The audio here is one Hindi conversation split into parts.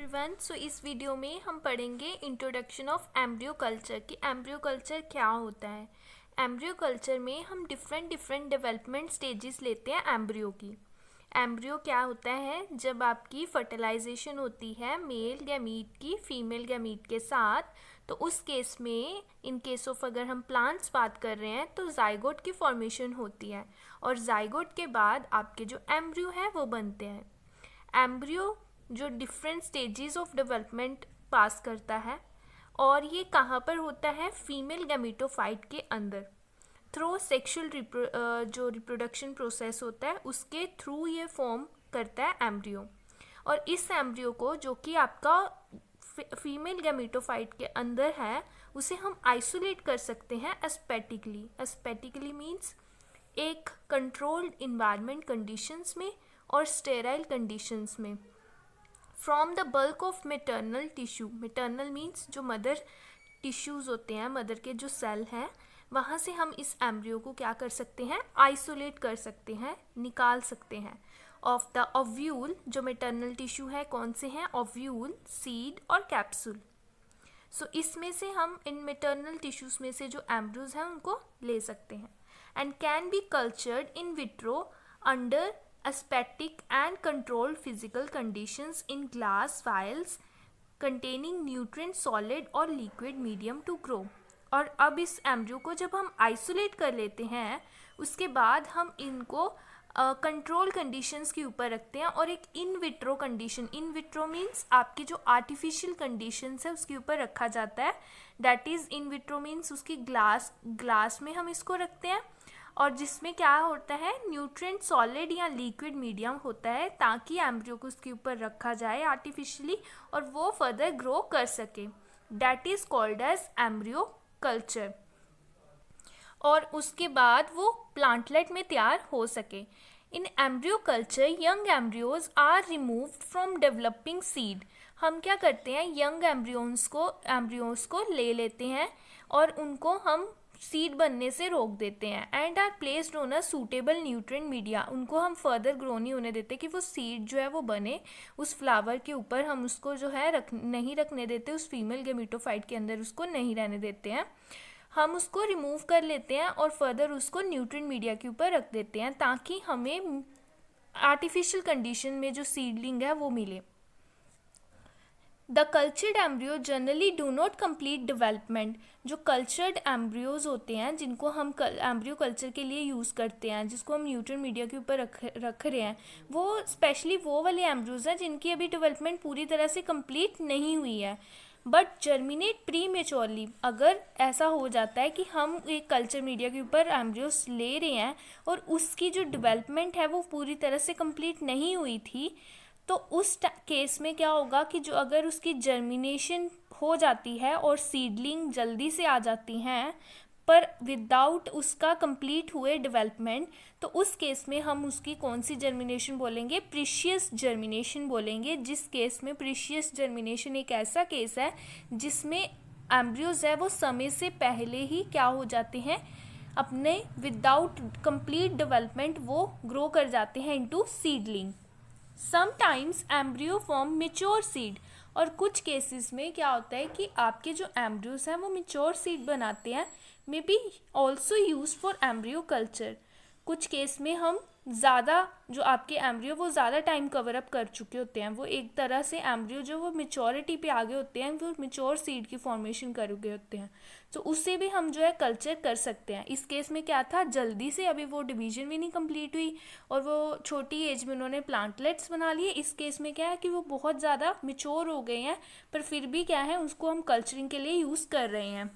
एवरीवन, सो इस वीडियो में हम पढ़ेंगे इंट्रोडक्शन ऑफ एम्ब्रियो कल्चर कि एम्ब्रियो कल्चर क्या होता है। एम्ब्रियो कल्चर में हम डिफरेंट डेवलपमेंट स्टेजेस लेते हैं एम्ब्रियो की। एम्ब्रियो क्या होता है? जब आपकी फर्टिलाइजेशन होती है मेल गैमीट की फीमेल गैमीट के साथ, तो उस केस में इन केस ऑफ अगर हम प्लांट्स बात कर रहे हैं तो जाइगोट की फॉर्मेशन होती है और जाइगोट के बाद आपके जो एम्ब्रियो है वो बनते हैं। एम्ब्रियो जो डिफरेंट स्टेजेस ऑफ डेवलपमेंट पास करता है और ये कहाँ पर होता है? फीमेल गैमेटोफाइट के अंदर थ्रू सेक्सुअल जो रिप्रोडक्शन प्रोसेस होता है उसके थ्रू ये फॉर्म करता है एम्ब्रियो। और इस एम्ब्रियो को जो कि आपका फीमेल गैमेटोफाइट के अंदर है उसे हम आइसोलेट कर सकते हैं एस्पेटिकली। एस्पेटिकली मीन्स एक कंट्रोल्ड इन्वायरमेंट कंडीशंस में और स्टेराइल कंडीशंस में from the bulk of maternal tissue. Maternal means जो मदर टिश्यूज़ होते हैं, मदर के जो सेल हैं, वहाँ से हम इस एम्ब्रियो को क्या कर सकते हैं? आइसोलेट कर सकते हैं, निकाल सकते हैं। ऑफ द ओव्यूल, जो मेटर्नल टिश्यू है कौन से हैं? ओव्यूल, सीड और कैप्सूल। सो इसमें से हम इन मेटर्नल टिश्यूज़ में से जो एम्ब्रियोज हैं उनको ले सकते हैं and can be cultured in vitro under aseptic and controlled physical conditions in glass vials containing nutrient solid और liquid medium to grow। और अब इस एम्ब्रियो को जब हम आइसोलेट कर लेते हैं उसके बाद हम इनको कंट्रोल कंडीशंस के ऊपर रखते हैं और एक in vitro condition, in vitro means आपकी जो आर्टिफिशियल कंडीशंस है उसके ऊपर रखा जाता है। That is in vitro means उसकी ग्लास में हम इसको रखते हैं और जिसमें क्या होता है? न्यूट्रिएंट सॉलिड या लिक्विड मीडियम होता है ताकि एम्ब्रियो को उसके ऊपर रखा जाए आर्टिफिशियली और वो फर्दर ग्रो कर सके। That is called as embryo culture. और उसके बाद वो प्लांटलेट में तैयार हो सके। In embryo culture young embryos are removed from developing seed. हम क्या करते हैं? यंग एम्ब्रियोज को ले लेते हैं और उनको हम सीड बनने से रोक देते हैं and are placed on a suitable nutrient media. उनको हम फर्दर ग्रो नहीं होने देते कि वो सीड जो है वो बने उस फ्लावर के ऊपर, हम उसको जो है नहीं रखने देते, उस फीमेल गैमेटोफाइट के अंदर उसको नहीं रहने देते हैं। हम उसको रिमूव कर लेते हैं और फर्दर उसको न्यूट्रिएंट मीडिया के ऊपर रख देते हैं ताकि हमें आर्टिफिशियल कंडीशन में जो सीडलिंग है वो मिले। The cultured embryo generally do not complete development. जो कल्चर्ड एम्ब्रियोज होते हैं जिनको हम एम्ब्रियो कल्चर के लिए यूज़ करते हैं, जिसको हम न्यूट्रिएंट मीडिया के ऊपर रख रहे हैं, वो स्पेशली वो वाले एम्ब्रियोज हैं जिनकी अभी डेवलपमेंट पूरी तरह से कंप्लीट नहीं हुई है बट जर्मिनेट प्री मेच्योरली। अगर ऐसा हो जाता है कि हम एक कल्चर मीडिया के ऊपर एम्ब्रियोज ले रहे हैं और उसकी जो डेवलपमेंट है वो पूरी तरह से कंप्लीट नहीं हुई थी, तो उस केस में क्या होगा कि जो अगर उसकी जर्मिनेशन हो जाती है और सीडलिंग जल्दी से आ जाती हैं पर विदाउट उसका कंप्लीट हुए डेवलपमेंट, तो उस केस में हम उसकी कौन सी जर्मिनेशन बोलेंगे? प्रीशियस जर्मिनेशन बोलेंगे। जिस केस में प्रीशियस जर्मिनेशन एक ऐसा केस है जिसमें एम्ब्रियोज है वो समय से पहले ही क्या हो जाते हैं? अपने विदाउट कंप्लीट डेवलपमेंट वो ग्रो कर जाते हैं into seedling. Sometimes embryo form mature seed. और कुछ केसेस में क्या होता है कि आपके जो एम्ब्रियोज हैं वो मेच्योर सीड बनाते हैं। May be also use for embryo culture. कुछ केस में हम ज़्यादा जो आपके एम्ब्रियो वो ज़्यादा टाइम कवर अप कर चुके होते हैं, वो एक तरह से एम्ब्रियो जो वो मेच्योरिटी पे आगे होते हैं, वो मेच्योर सीड की फॉर्मेशन कर गए होते हैं, तो उससे भी हम जो है कल्चर कर सकते हैं। इस केस में क्या था? जल्दी से अभी वो डिवीजन भी नहीं कंप्लीट हुई और वो छोटी एज में उन्होंने प्लांटलेट्स बना लिए। इस केस में क्या है कि वो बहुत ज़्यादा मेच्योर हो गए हैं पर फिर भी क्या है उसको हम कल्चरिंग के लिए यूज़ कर रहे हैं।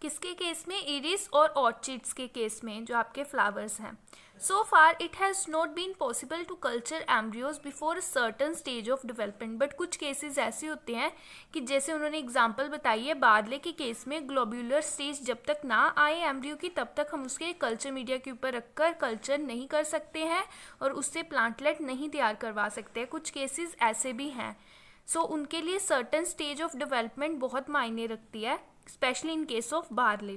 किसके केस में? इरिस और ऑर्चिड्स के केस में, जो आपके फ्लावर्स हैं। So far it has not been possible to culture embryos before a certain stage of development. But कुछ केसेस ऐसे होते हैं कि जैसे उन्होंने एग्जांपल बताई है बार्ले के केस में, ग्लोब्यूलर स्टेज जब तक ना आए एम्ब्रियो की तब तक हम उसके कल्चर मीडिया के ऊपर रखकर कल्चर नहीं कर सकते हैं और उससे प्लांटलेट नहीं तैयार करवा सकते हैं। कुछ केसेस ऐसे भी हैं। सो उनके लिए सर्टन स्टेज ऑफ डेवलपमेंट बहुत मायने रखती है, especially in case of barley.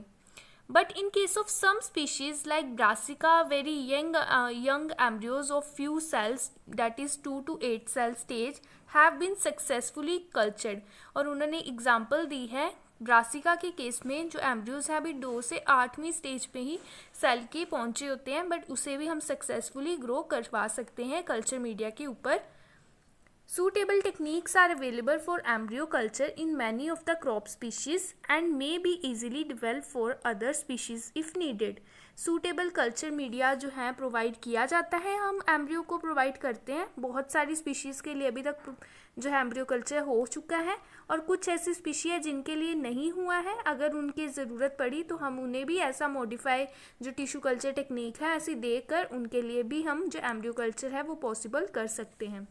But in case of some species like Brassica, very young embryos of few cells, that is 2 to 8 cell stage, have been successfully cultured. और उन्होंने एग्जाम्पल दी है ब्रासिका के केस में, जो एम्ब्रियोज हैं अभी 2 से 8वीं स्टेज पे ही सेल के पहुंचे होते हैं, बट उसे भी हम सक्सेसफुली ग्रो करवा सकते हैं कल्चर मीडिया के ऊपर। Suitable techniques are available for embryo culture in many of the crop species and may be easily developed for other species if needed. Suitable culture media जो है प्रोवाइड किया जाता है, हम एम्ब्रियो को प्रोवाइड करते हैं। बहुत सारी स्पीशीज़ के लिए अभी तक जो है एम्ब्रियो कल्चर हो चुका है, और कुछ ऐसी स्पीशी है जिनके लिए नहीं हुआ है। अगर उनकी ज़रूरत पड़ी तो हम उन्हें भी ऐसा मॉडिफाई जो टिश्यू कल्चर टेक्निक है ऐसी देकर उनके लिए भी हम जो एम्ब्रियो कल्चर है वो पॉसिबल कर सकते हैं।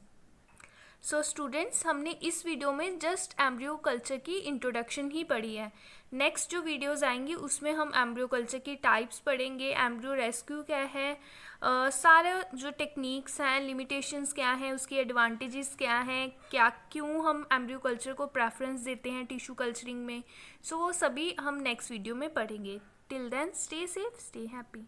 सो स्टूडेंट्स, हमने इस वीडियो में जस्ट एम्ब्रियो कल्चर की इंट्रोडक्शन ही पढ़ी है। नेक्स्ट जो वीडियोस आएंगी उसमें हम एम्ब्रियो कल्चर की टाइप्स पढ़ेंगे, एम्ब्रियो रेस्क्यू क्या है, सारे जो टेक्निक्स हैं, लिमिटेशंस क्या हैं, उसकी एडवांटेजेस क्या हैं, क्यों हम एम्ब्रियो कल्चर को प्रेफरेंस देते हैं टिश्यू कल्चरिंग में। सो वो सभी हम नेक्स्ट वीडियो में पढ़ेंगे। Till then stay safe, stay happy.